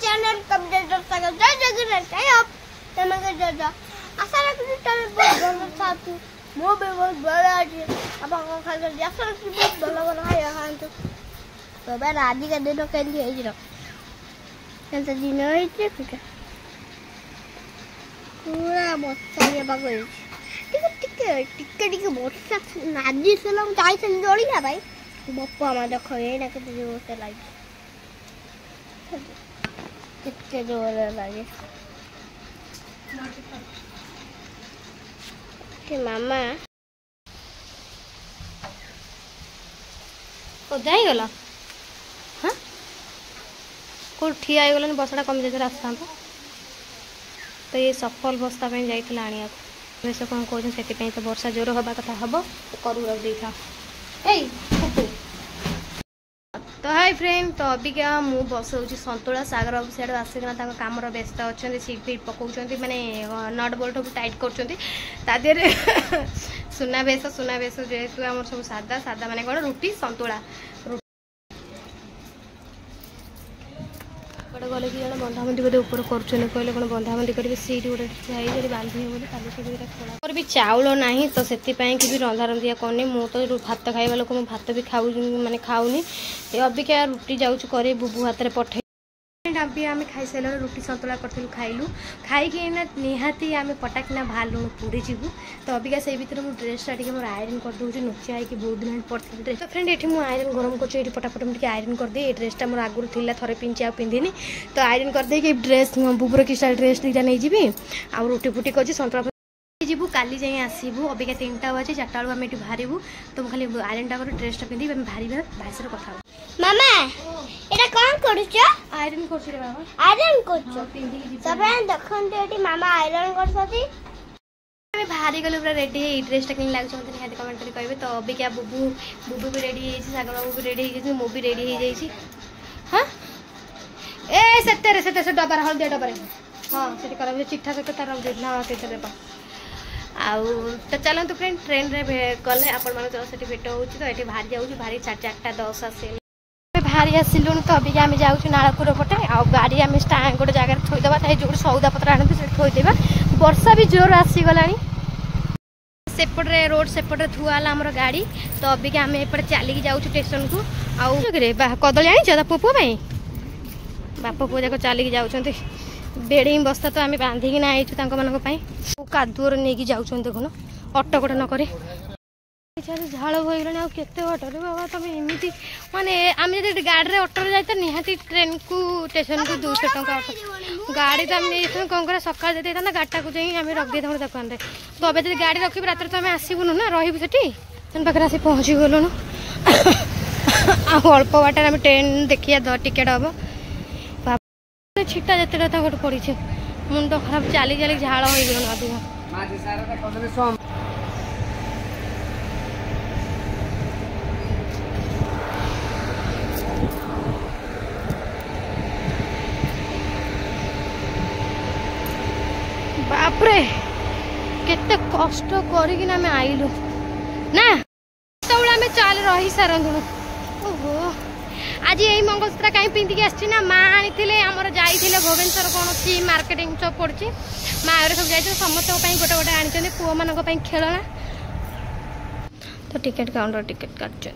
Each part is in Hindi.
channel Kavita Sagar Jai Jagannath Jai Tamaga Jaja आशा रखती हूँ बहुत साथ मो भी बहुत बड़ा है अब हम खाकर जैसा कि बहुत बड़ा बड़ा है यहाँ तो मैं राजी कर देना कैंडी है जिरो कैंसा दिन है इतने कुछ पूरा बहुत सारे बागों टिके बहुत सा नाजी से लोग चाय से जोड़ी ना भाई बप्पा हमारा खोए ना कितने जोर से लाइक कितने जोर लगे मामा ओदा ही गला हाँ को ठिया ही गला बसटा कमी जाते रास्ता तो ये सफल बस्ता पे जाइए आनिया वैसे कौन कौन से तो वर्षा जोर हवा कथा हम करू रख था तो हाय फ्रेंड तो अभी क्या मु बस हूँ संतुला सागर बाबू सियाड़ आसिकना कम व्यस्त अच्छा सीट फिट पकाउं माने नट बोल्ट को टाइट कर सुनावेश जेहेतु आम सब सादा सादा माने कौन रुटी संतुला गले कि जन बंधाबंधी बोधे ऊपर कर कहले कौन बंधाबंधी करेंगे सीट गोटे बांधे बोली भी चाउल ना तो से कि भी रंधा रंधिया करनी मुझे भात खाଇବା लोक मु भात भी खाऊ माने खाऊनी अबिका रुटी जाऊँ करे बुबू हाथ में पठे अभी आम खाई सारे रुटी सतुला करूँ खाइलु खाई निहाती आम पटाकिना बाहर पूरी जीवु तो अबिका से भर मुझे ड्रेसटा टी मोर आयरन कर दूसरी नुचा है बहुत दिन पड़ती ड्रेस तो फ्रेंड ये मुझे आयरन गरम कर पटापट मुझे आयरन कर दिए ड्रेसटा मोर आगुरी थी थे पिंची आ पिंधिनी तो आयरन कर दे ड्रेस बुबुर कि ड्रेस दुटा नहीं जी आ रुटी फुटी कर सतुला जीवु काली जाए आसबू अबिका 3टा बजे 4टा बेलू आम ये बाहर तो खाली आयरनटा कर ड्रेसटा पिंधि बाहर भाई कथा मामा एटा कौन करूछ आयरन करछ रे बाबा आयरन करछ सब देखन एटी मामा आयरन करछथि हम बाहर गले पूरा रेडी है ड्रेसटा किन लागछ मते निहाती कमेंट करी कहबे तो अबिका बुबू भी रेडी है सागर बाबू भी रेडी है मो भी रेडी हो जाई हां ए सेते डबर हल्दी डबर हां सेटी कर चिट्ठा सहित तार हां सेते देबा आउ तो चलतु फ्रेंड ट्रेन रे गले आपण मान से भेट हो तो ये बाहर जाऊँ बाहर 4:10 आसे बाहरी आसिलु तो अभी आम जाऊँ नालपुर पटे आ गाड़ी आम गोटे जगह थोदेबा जो सौदा पत्र आने से थोदेबा वर्षा भी जोर आसीगला सेपटे रोड सेपटे थुआला आमर गाड़ी तो अभी आम एपटे चलिकी जाऊँ स्टेशन को आउ कदली आनी पुपो बाप पुओ जाक चलिकी जाऊँ बेड़ी बस्ता तो आम बांधिकी ना आईचु कादुअर नहीं जाऊँ देखुन अटो गोटे नक झाड़ होगला केते अटो बाबा तुम एमती माने आम जो गाड़ी में अटो जाए निहाती ट्रेन को स्टेशन को 200 टका अटो गाड़ी तो आम कौन कर सका देता गाड़टा को जाए आम रख देता दुकान में तो अभी जो गाड़ी रखी रात तो आम आसबुन ना रही पाखे आसी पहुँची गलुन अल्प बाट आम ट्रेन देखिए टिकेट हम छिटा जिते गोटे पड़ी मुंड खराब चली चली झाड़ हो अधिक बापरे केते कष्ट करिकिना आमे आइलु ना तौला चल रही सारंगुण ओहो आज यही मंगलसूत्र कहीं पिंधिकी आसी ना माँ आनी आमर जाइए भुवनेश्वर कौन सी मार्केटिंग सब पड़ी माँ सब जाइए समस्त गोटे गोटे आनी पुओ मान खेलना तो टिकेट काउंटर टिकेट काट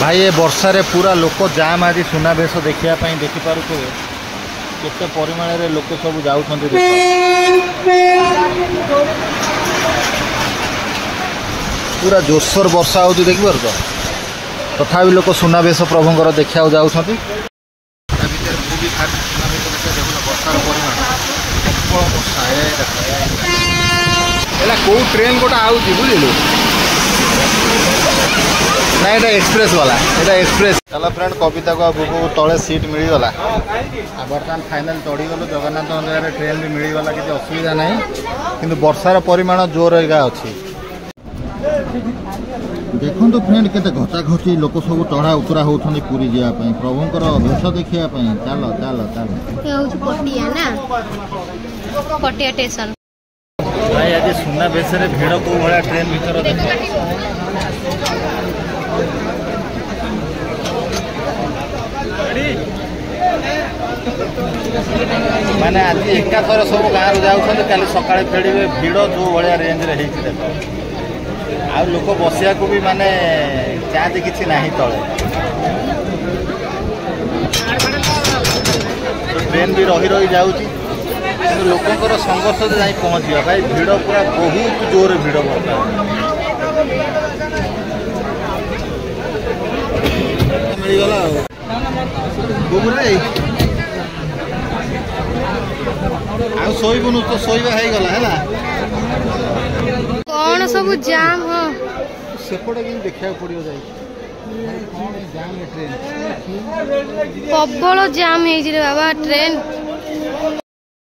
भाई ये वर्षा रे पूरा लोक जाम आज सुनावेश देखा देखिपार केते परिमाण रे लोक सब जाउछन्ते पूरा जोरसोर वर्षा होती देखिपार तो तथा लोक सुनावेश प्रभुंर देखा जाऊँगी कौ ट्रेन गोटे आउची बुझलु ना ये एक्सप्रेस वाला ये एक्सप्रेस चलो फ्रेंड कविता को बुबू तले सीट मिलगला बर्तमान फाइनाल चढ़ीगलु जगन्नाथ मंदिर ट्रेन भी मिलगला किसी असुविधा ना कि वर्षार परिमाण जोर अच्छी देखो फ्रेंड केते घटा घटी लोक सब चढ़ा उतरा होती पूरी जावाई प्रभुंर भेष देखा चल चल चल पटिया ना पटिया स्टेशन भाई आज सुनावेश भिड़ को भाया ट्रेन भर माने आज एकाथर सब गाँव जाऊँ काली सकाଳେ फेड़े भिड़ जो भाया रेंज रे देख आ लोक बसिया को भी माने चाँद किसी ना तले ट्रेन भी रही रही जाऊँगी लोकंर संघर्ष जाई पहुँचा भाई भिड़ पूरा बहुत जोर भिड़ मिलगला बुबुरे शोबुनु तो शोबा हो गला कौन सब जाम हो सेपटे कि देखा पड़ो जाए प्रबल जाम है बाबा ट्रेन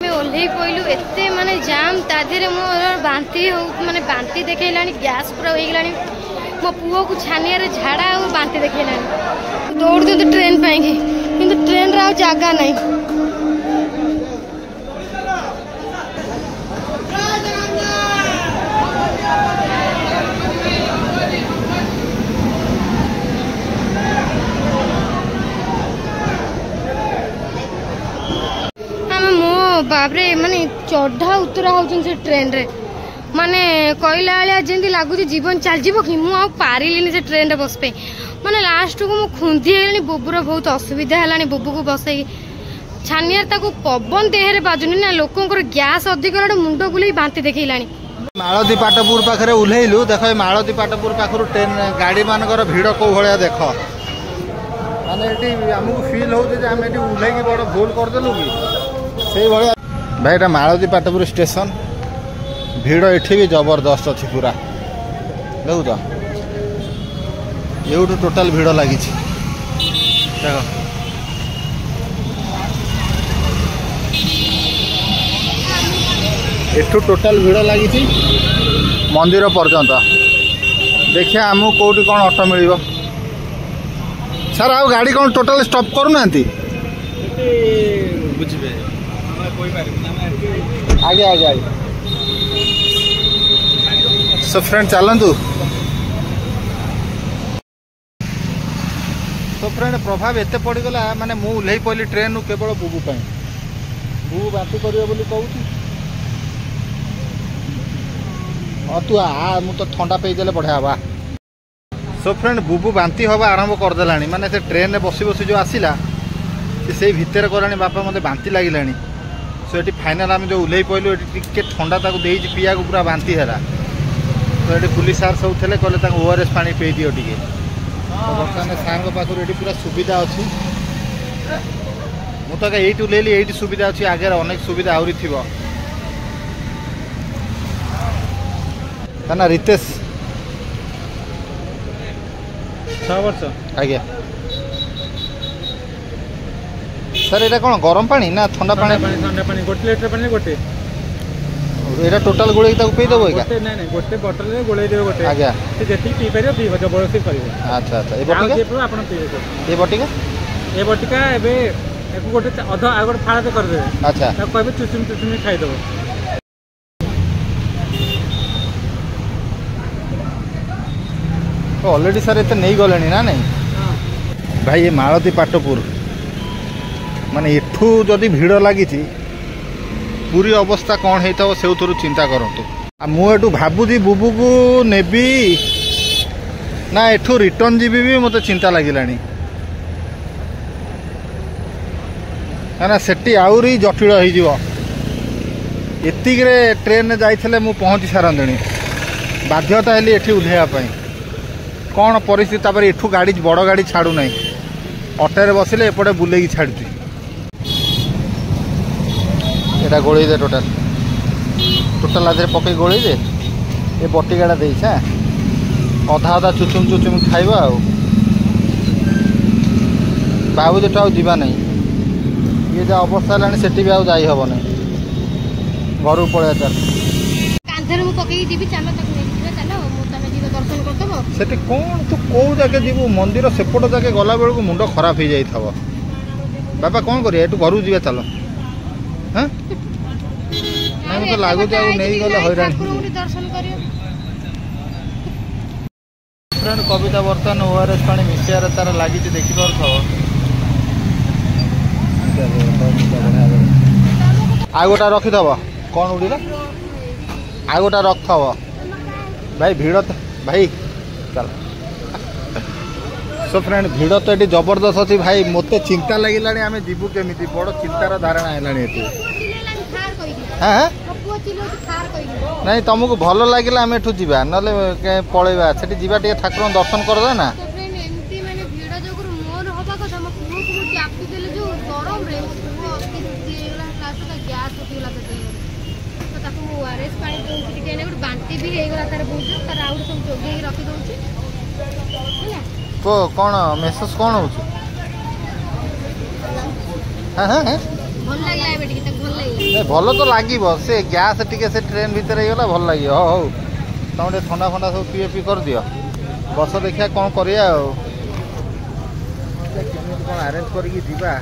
ओह्ल पड़ू एत माने जाम ताधे मोर बांती हो माने बांती देखला गैस पूरा हो गला मो पुओ को छानिया झाड़ा और बांती देखला दौड़ दिखते ट्रेन पाई कि ट्रेन रे जगह नहीं बाबरे माने चढ़ा उतरा हो ट्रेन रे माने कहला बेलिया जमी लगुच जीवन चल कि मुझे पारिली से ट्रेन रे बस पे माने लास्ट को खुंदी है बुबुर बहुत असुविधा है बुबू को बस छानिया पवन देहरे बाजुनी ना लोकंर गैस अधिक मुंड बुले बांती देखला मालती पाटपुर पाखे ओह्लैलु देख मालती पाटपुर पाखर ट्रेन गाड़ी मानकर भिड़ कौ भाया देख माने आमको फिल हो ओह्ल बड़ भूल करदेलु कि से भाया भाई एटा मालती पाटपुर स्टेशन भिड़ एठी भी जबरदस्त अच्छी पूरा देखु तो ये टोटाल भिड़ लगी देख एठू टोटाल भिड़ लगी मंदिर पर्यंत देखिए आमको कौटी कौन ऑटो मिल सर आ गाड़ी कौन टोटाल स्टॉप करूना बुझे आगे आगे आगे सो फ्रेंड चलतु तो फ्रेंड प्रभाव एत पड़गला माने मु ओह्ल पड़ी ट्रेन केवल बुबू बुबू बांती करियो बोली कहूँ तू आ मु तो ठंडा पेदेले बढ़िया हवा सो फ्रेंड बुबू बांती हवा आरंभ करदेला माने से ट्रेन रे बसी बसी जो आसिला से भितर गलानी बापा मत बांती लगिला सो ये फाइनाल आम जो ओह्ल पड़ू टे ठंडा पीया को पूरा बांती है तो ये पुलिस सार सब थे कहले ओआरएस पानी पी दियो टे बर्तमान सार पाखर ये पूरा सुविधा अच्छी मुझे ये ओह्लैली ये सुविधा अच्छी आगे अनेक सुविधा आहरी थी ना रितेश 6 वर्ष आज्ञा सर ये कौन गरम पानी ना ठंडा पानी ठंडा पानी गोटे लिटर पानी गोटे ये टोटाल गोले पी देव ना गोटे बोतल में गोले देव गोटे आज्ञा जी पी पार पीब जबरदस्ती कर अच्छा अच्छा ये बटिका ये बटिका गोटे अध आ गए फाड़ करदे अच्छा कहे चुचुमी चुचुमी खाईदेव ऑलरेडी सर ये नहीं गले ना नहीं भाई ये मालती पाटपुर माने एठू जदि भिड़ लगी पूरी अवस्था कौन होता से चिंता करूँ मुझे भावुची बुबू को नेबी ना एठू रिटर्न जीवी भी मत चिंता लगिला ना सेठी आहरी जटिल होतीके ट्रेन जाइए मु पहुँची सारंदी बाध्यता है ये ओह्लैवाई कौन परिस्थिति तापर एठू गाड़ी बड़ गाड़ी छाड़ू ना अटोरे बसिले एपटे बुले छाड़ी एटा गोली दे टोटाल टोटाल आधे पकई गोली दे ये बटिकाटा दे अधा अधा चुचुम चुचुम खाइबा आ बाबू जेटा आवा नहीं ये जो अवस्था है सेठी भी आउ जाई हबो नहीं घर पड़े चल कांधर मु पकई जीबी चलो तक नहीं जीवा चलो मु तमे जीव दर्शन करतबो सेठी कोन तू को जाके जीवु मंदिर सेपट जाके गला बेल को मुंड खराब हो जाई थबो बाबा कौन करिया एटू घर जीवा चलो हाँ नहीं तो लागू नहीं गले हैरान दर्शन करियो फ्रेंड कविता बर्तमान ओआरएस पानी मिसार तार लगी देखिपुर आ गोटा रखिदब कौन उड़ीला आ गोटा रखब भाई भिड़ भाई चल सो फ्रेंड भिड़ तो ये जबरदस्त अच्छी भाई मत चिंता लगे आम जीवु केमी बड़ चिंतार धारणा है हाँ नहीं तुमको भल लगे आम एठू जा ना पलैबा से ठाकुर दर्शन करदे ना तो कौन मेसेज कौन हो भल तो लगे से गैस टी से ट्रेन भितर होगा भल लगे हो तुम ठंडा फंडा सब पी पी कर दियो बस देखिए कौन करिया कौन अरेंज करके जीवा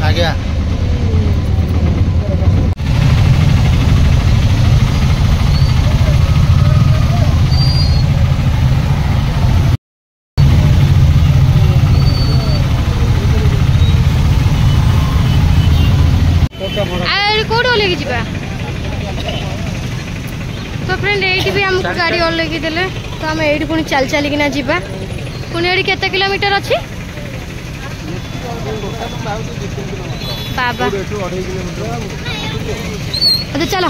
आज्ञा तो फ्रेंड ये भी हमको गाड़ी और लेके देले तो हम ये पुणी चल चलिकिना जावा पुणी ये केते किलोमीटर अच्छी बाबा तो चलो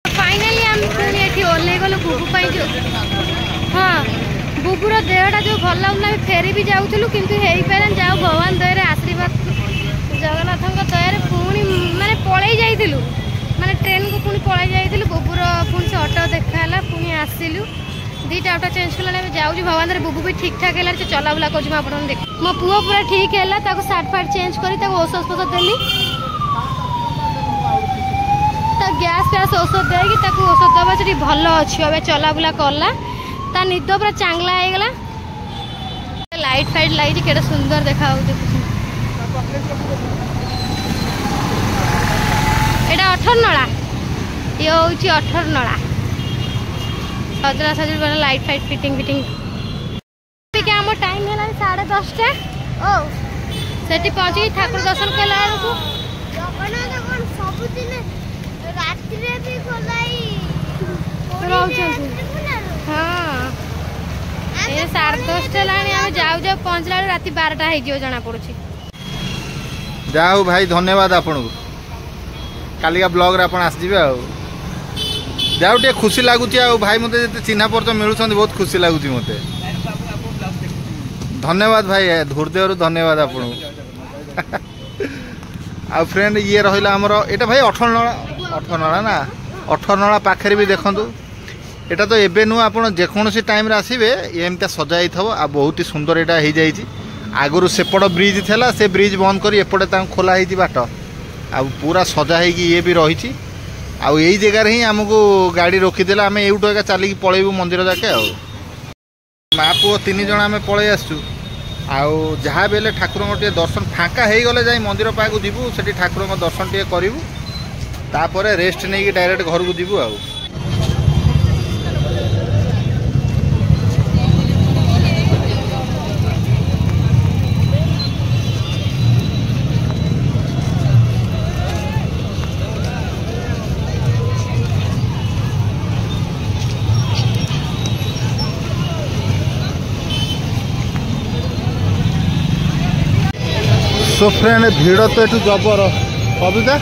फाइनली हम पुणी ये ओल्ले गलु बुबू जो हाँ बुबूर देहटा जो भल लगुना फेरी भी जाऊँ किंतु हो पारे जाओ भगवान दया आशीर्वाद जगन्नाथ दया पुणी माने पलि जाइलु माने ट्रेन को पुणी पलि जाइलु बुबूर पुणी से ऑटो देखा पुणी आसिलु दीटा ऑटो चेंज कला जाऊँ भगवान बुबू भी ठीक ठाक है चला बुला कर आप देख मो पुओ पूरा ठीक है सार्ट फार्ट चेंज कर औषध फौषध देली गैस फैस औषध देकी औषध दबा से भल अच्छी अबे चला बुला कला ता निद पूरा चांगला होगला लाइट फाइट लगी केटा सुंदर देखा एटा 18 नला ये हूँ 18 नला सजरा सजरी वाला लाइट फाइट फिटिंग आम टाइम है 10:30 ओ सेठी पहुँची ठाकुर दर्शन कला हाँ ये 10:30 है जाऊ जाऊ पहुँचला राति 12टा हो जना पड़ी जाऊ भाई धन्यवाद आपन को कालिका ब्लॉग रे आपण आसी जिवे जाऊ टे खुशी लगुच भाई मत जो चिन्हा परिचय मिलूँ बहुत खुशी लगुच मत धन्यवाद भाई हृदय धन्यवाद आपन आ फ्रेंड ये रहा आमर एटा भाई 18 नला ना 18 नला पाखे भी देखूँ एटा तो एबे नु आपन जेकोसी टाइम आसबे एमती सजाई थव आ बहुत ही सुंदर यहाँ हो जाए आगुरी सेपट ब्रिज थेला से ब्रिज बंद कर एपटे खोला ही बाट आ पूरा सजा हो ये भी रही आई जगार ही आमको गाड़ी रोकीदेला आम यूटू एका चलिकी पलैबू मंदिर जाके माँ पुओ 3 जन आम पलि आसु जहाँ बेले ठाकुर टे दर्शन फाँका हो गले जाए मंदिर पाक जीवु से ठाकुर दर्शन टे करूँ तापर रेस्ट नहीं डायरेक्ट घर को जीवु आ सो फ्रेंड भिड़ तो ये जबर कविता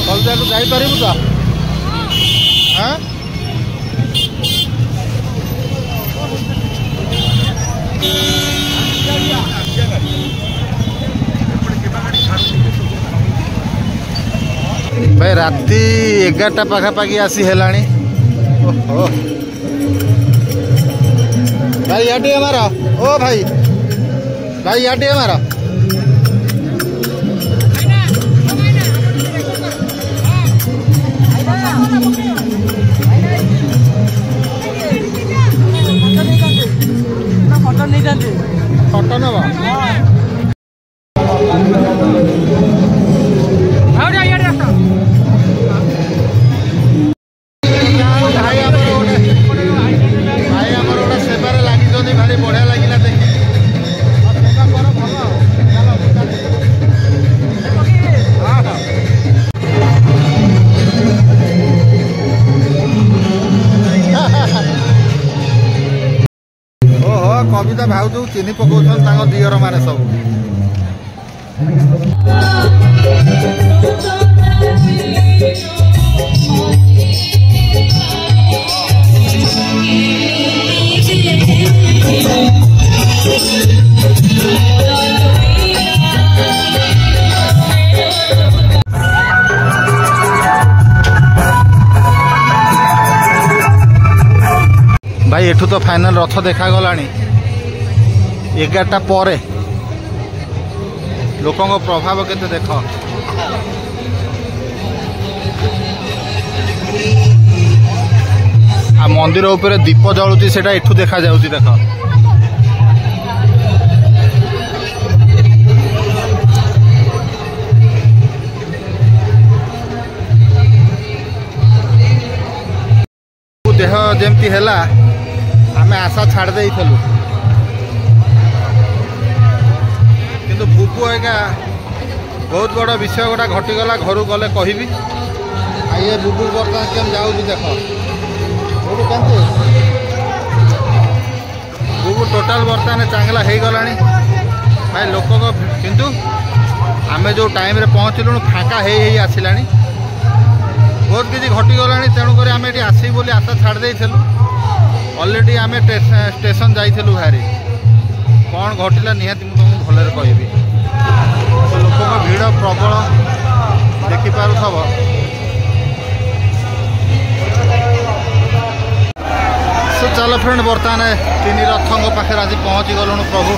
କବିତାକୁ ଯାଇପାରିବୁ ତ? ହଁ भाई राति 11टा पाखापाखि आसी हेलाणी। ओहो भाई याटी हमारा ओ भाई भाई याटी हमारा फोटो नवा कविता भाउज चिन्ह पकाउछन् दियर माने सब भाई एठू तो फाइनल रथ देखा गलानी 11टा पर लोकों प्रभाव केते देख आ मंदिर ऊपर दीप जलुची सेटा एठू देखा जाउची देख देह जेमती हैला आमे आशा छाड़ दे थलु किंतु बुबू एका बहुत बड़ विषय गोटा घटीगला घर गले कहबी ये बुबू बर्तमान केम जाऊँ देख बुबू केमती बुबू टोटाल बर्तमान चांगला हो गला भाई लोक किंतु आमे जो टाइम रे पहुँचलु फाँका हो आसला बहुत किसी घटीगला तेणुक आम ये आसबू बोली आशा छाड़ देलु अलरेडी आम स्टेशन जाइलु भारी कौन घटला निहाती मुझे भलरे कहबी लोक भिड़ प्रबल देखिपारुथब सो चल फ्रेंड बर्तमान तीन रथों पाखे आज पहुँची गलुणु प्रभु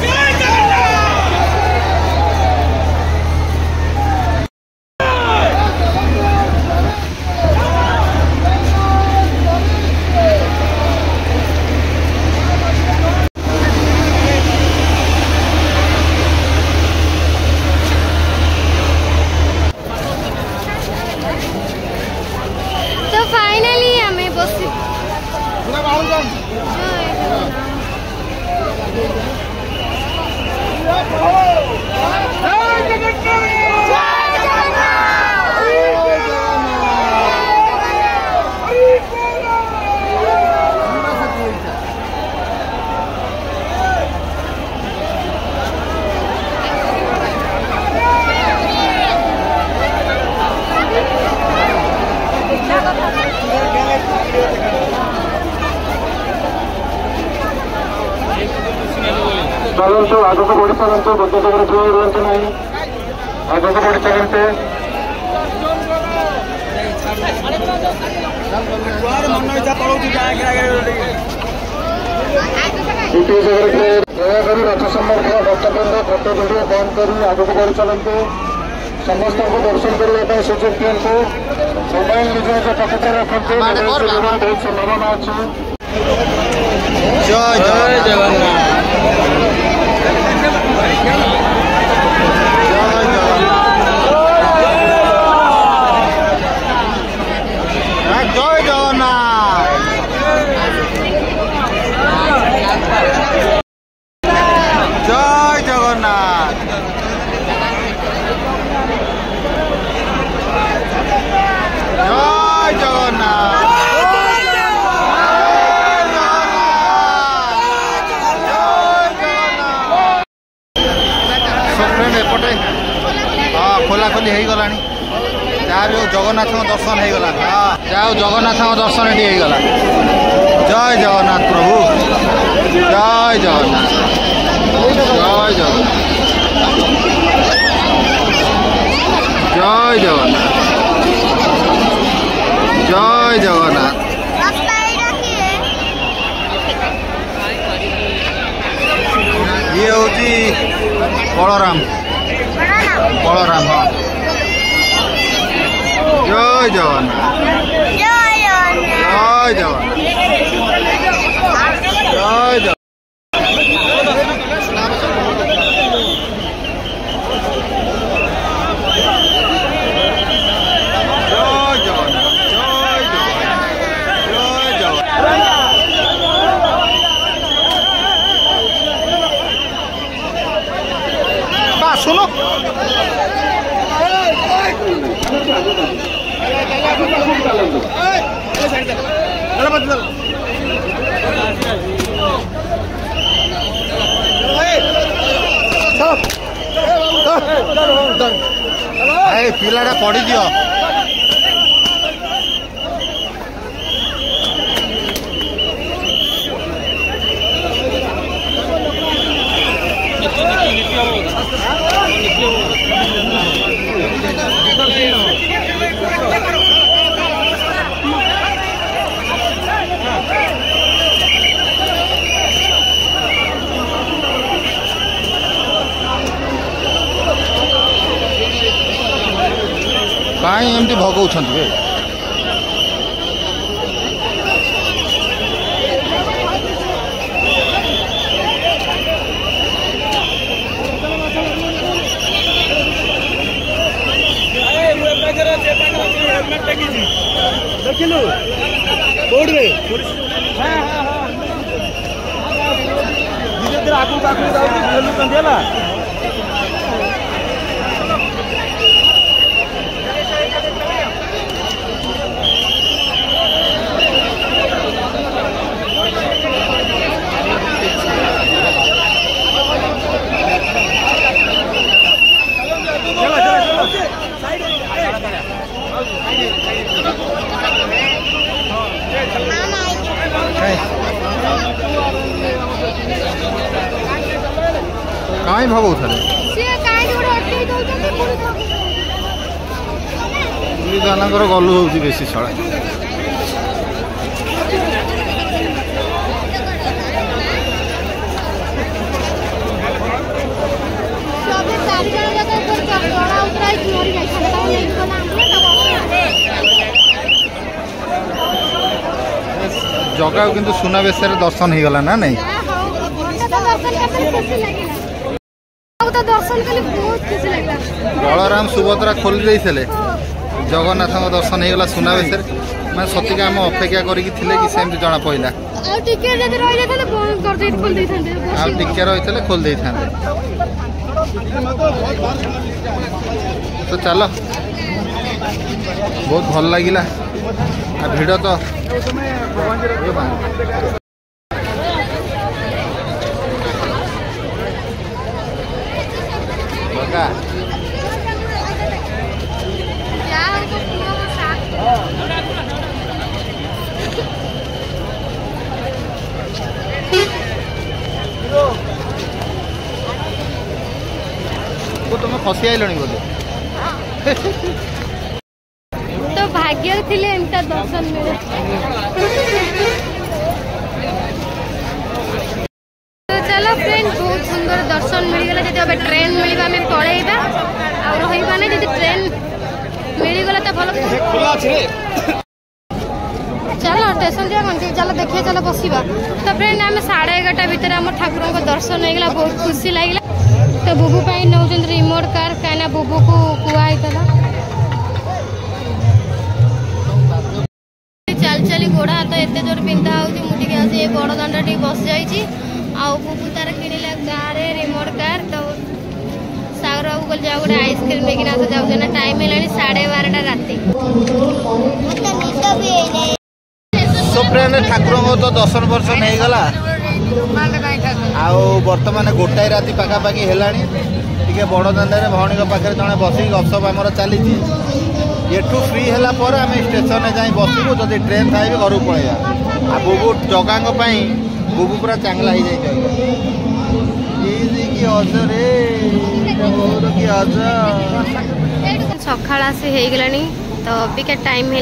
चलते आगे को बढ़ी चलते गोटे जगह ठिया रुहतु ना आगे को बढ़ी चलते द्वितीय जगह दयाकोरी रथ सम्मुख भक्तवृंद फोटो भिडियो बंद कर आगे को बढ़ी चलते समस्त को दर्शन करने सुযোগ दिखाते मोबाइल निज निज पकेट रखते बहुत संभावना अच्छी। जय जय जगन्नाथ जगन्नाथ दर्शन हो गला। जाओ जगन्नाथ दर्शन ये होगला। जय जगन्नाथ प्रभु, जय जगन्नाथ, जय जगन्नाथ, जय जगन्नाथ, जय जगन्नाथ। ये हूँ बलराम, बलराम। हाँ, जय जगन्नाथ, जय जगन्नाथ, जय जगन्नाथ। सुनो पिलाटा पड़ी दियो। कहीं एमती भगौछन बे देखिलु कोड रे हां हां हां धीरे धीरे आगु आगु जाउची भेलु कंदेला। कहीं भगौ थे पुलिस वाला गलु हो बेसी छड़ा। जगह किंतु सुनाबेश दर्शन हो गला ना नहीं बलराम सुभद्रा खोली देते जगन्नाथ दर्शन हो गला सुनाबेश मैं सतिका आम अपेक्षा करी सेमती जना पड़ा टिके रही खोल दे था। तो चलो बहुत भल लगिला भिड़ तो तुम फसी आइल बोधे तो भाग्य थिले एमता दर्शन मिले। तो चलो फ्रेंड बहुत सुंदर दर्शन मिलगला। जब अब ट्रेन मिलवा आम पलैबा आईबा ना जब ट्रेन मिलगला तो भल। चलो स्टेशन जा चलो देखिए चलो बसवा। तो फ्रेंड आम 11:30 भितर आम ठाकुर को दर्शन होगा बहुत खुशी लगे। तो बुबू नौ रिमोट कार कहीं बुबू को कुआई चल चली गोड़ा हाथ एत जोर पिंधा होटिके आस बड़ दाण्ड टी बस जाइए बुबू तार किणला गाँव रिमोट कार। तो सागर बाबू कल जाओ गोटे आइसक्रीम लेकिन आस जाऊँ ना टाइम है 12:30 राति। फ्रेंड ठाकुर तो दर्शन वर्षन हो गला बर्तमान 1 राति पाखापाखि है बड़ दाण्ड भौणी पाखे जड़े बस गपसप आमर चली एठू फ्री है आम स्टेशन जा बसबू जदि ट्रेन थाए घर पलैया आ बुबू जगा बुबू पूरा चांगला हो जाए सकाळ आसी हो गलानी तो अबिका टाइम है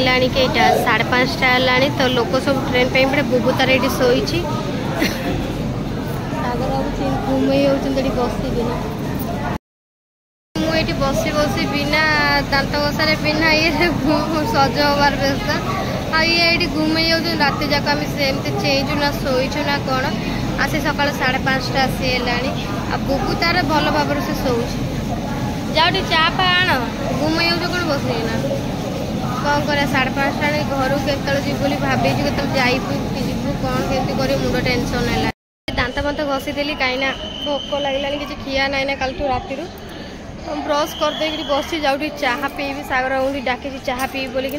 5:30 है तो लोक सब ट्रेन पे बुबू तार ये शोई घुमई होती बस मुझे बसी बसी बिना दांत घसारे बिना ये सज हबार व्यवस्था आ ये घुमई जाऊँ रात जाक आम सेमती चेंजु ना शोचु ना कौन आसी सका 5:30 आसी है बुबू तार भल भाव से शोची जाओ चा पा आण घुमई जाऊँ कौन बसना कौन कर 5:30 घर के जी भाई जीवु कौन केमती कर मुंड टेंशन है दांत फांत घसी देली कहीं भोक लगे किसी खिया ना ना कल राति ब्रश करदे बसी जाऊँ चाह पीबी सागर डाकी चाह पीबी बोलिकी